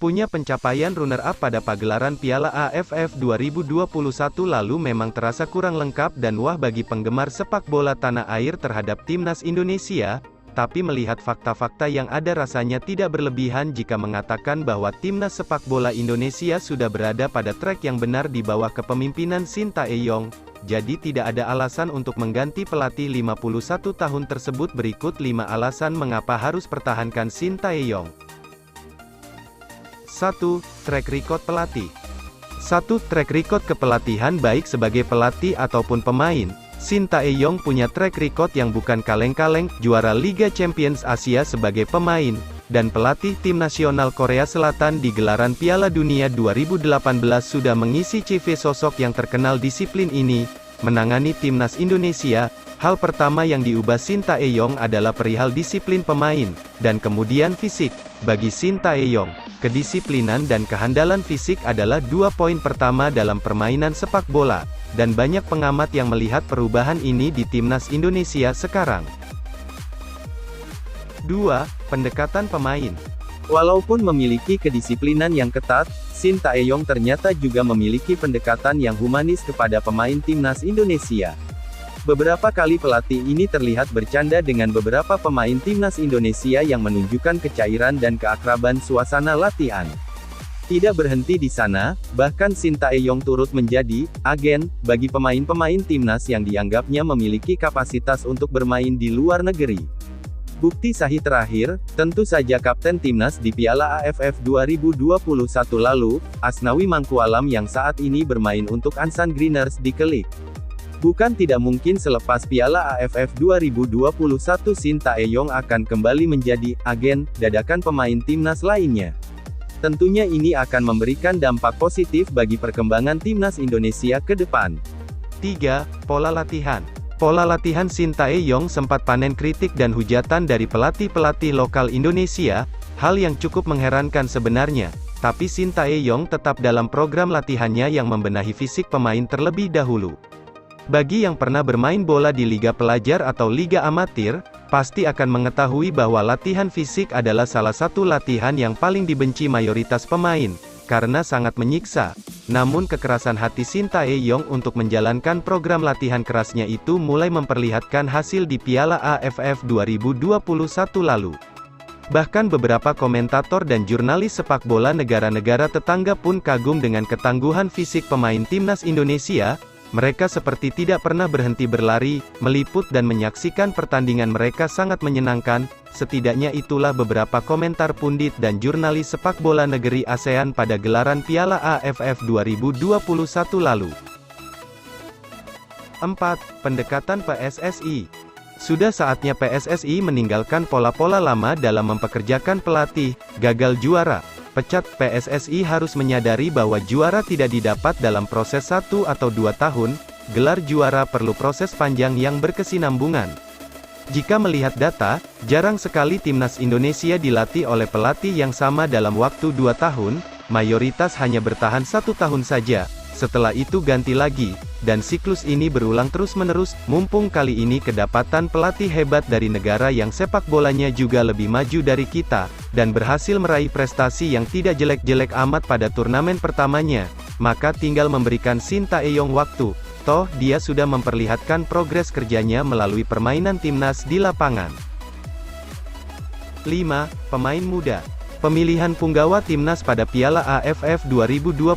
Punya pencapaian runner-up pada pagelaran Piala AFF 2021 lalu memang terasa kurang lengkap dan wah bagi penggemar sepak bola tanah air terhadap timnas Indonesia, tapi melihat fakta-fakta yang ada rasanya tidak berlebihan jika mengatakan bahwa timnas sepak bola Indonesia sudah berada pada trek yang benar di bawah kepemimpinan Sintayong. Jadi tidak ada alasan untuk mengganti pelatih 51 tahun tersebut. Berikut 5 alasan mengapa harus pertahankan Sintayong. 1. Track record pelatih. 1. Track record kepelatihan baik sebagai pelatih ataupun pemain. Sintayong punya track record yang bukan kaleng-kaleng, juara Liga Champions Asia sebagai pemain, dan pelatih tim nasional Korea Selatan di gelaran Piala Dunia 2018 sudah mengisi CV sosok yang terkenal disiplin ini. Menangani timnas Indonesia, hal pertama yang diubah Sintayong adalah perihal disiplin pemain, dan kemudian fisik. Bagi Sintayong, kedisiplinan dan kehandalan fisik adalah 2 poin pertama dalam permainan sepak bola, dan banyak pengamat yang melihat perubahan ini di timnas Indonesia sekarang. 2. Pendekatan pemain. Walaupun memiliki kedisiplinan yang ketat, Sintayong ternyata juga memiliki pendekatan yang humanis kepada pemain timnas Indonesia. Beberapa kali pelatih ini terlihat bercanda dengan beberapa pemain timnas Indonesia yang menunjukkan kecairan dan keakraban suasana latihan. Tidak berhenti di sana, bahkan Sintayong turut menjadi agen bagi pemain-pemain timnas yang dianggapnya memiliki kapasitas untuk bermain di luar negeri. Bukti sahih terakhir, tentu saja kapten timnas di Piala AFF 2021 lalu, Asnawi Mangkualam yang saat ini bermain untuk Ansan Greeners di Kelik. Bukan tidak mungkin selepas Piala AFF 2021 Sintayong akan kembali menjadi agen dadakan pemain timnas lainnya. Tentunya ini akan memberikan dampak positif bagi perkembangan timnas Indonesia ke depan. 3. Pola latihan. Pola latihan Sintayong sempat panen kritik dan hujatan dari pelatih-pelatih lokal Indonesia, hal yang cukup mengherankan sebenarnya, tapi Sintayong tetap dalam program latihannya yang membenahi fisik pemain terlebih dahulu. Bagi yang pernah bermain bola di liga pelajar atau liga amatir, pasti akan mengetahui bahwa latihan fisik adalah salah satu latihan yang paling dibenci mayoritas pemain, karena sangat menyiksa. Namun kekerasan hati Sintayong untuk menjalankan program latihan kerasnya itu mulai memperlihatkan hasil di Piala AFF 2021 lalu. Bahkan beberapa komentator dan jurnalis sepak bola negara-negara tetangga pun kagum dengan ketangguhan fisik pemain timnas Indonesia. Mereka seperti tidak pernah berhenti berlari, meliput dan menyaksikan pertandingan mereka sangat menyenangkan. Setidaknya itulah beberapa komentar pundit dan jurnalis sepak bola negeri ASEAN pada gelaran Piala AFF 2021 lalu. 4. Pendekatan PSSI. Sudah saatnya PSSI meninggalkan pola-pola lama dalam mempekerjakan pelatih, gagal juara. Pecat. PSSI harus menyadari bahwa juara tidak didapat dalam proses 1 atau 2 tahun, gelar juara perlu proses panjang yang berkesinambungan. Jika melihat data, jarang sekali timnas Indonesia dilatih oleh pelatih yang sama dalam waktu 2 tahun, mayoritas hanya bertahan 1 tahun saja, setelah itu ganti lagi, dan siklus ini berulang terus-menerus. Mumpung kali ini kedapatan pelatih hebat dari negara yang sepak bolanya juga lebih maju dari kita, dan berhasil meraih prestasi yang tidak jelek-jelek amat pada turnamen pertamanya, maka tinggal memberikan Sintayong waktu. Toh, dia sudah memperlihatkan progres kerjanya melalui permainan timnas di lapangan. 5. Pemain muda. Pemilihan punggawa timnas pada Piala AFF 2021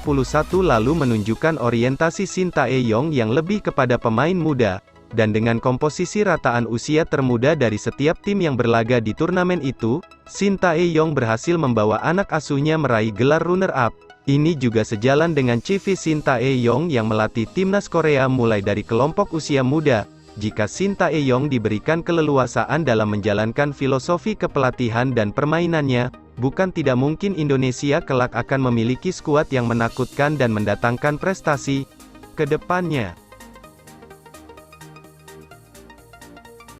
lalu menunjukkan orientasi Sintayong yang lebih kepada pemain muda, dan dengan komposisi rataan usia termuda dari setiap tim yang berlaga di turnamen itu, Sintayong berhasil membawa anak asuhnya meraih gelar runner-up. Ini juga sejalan dengan CV Sintayong yang melatih timnas Korea mulai dari kelompok usia muda. Jika Sintayong diberikan keleluasaan dalam menjalankan filosofi kepelatihan dan permainannya, bukan tidak mungkin Indonesia kelak akan memiliki skuad yang menakutkan dan mendatangkan prestasi ke depannya.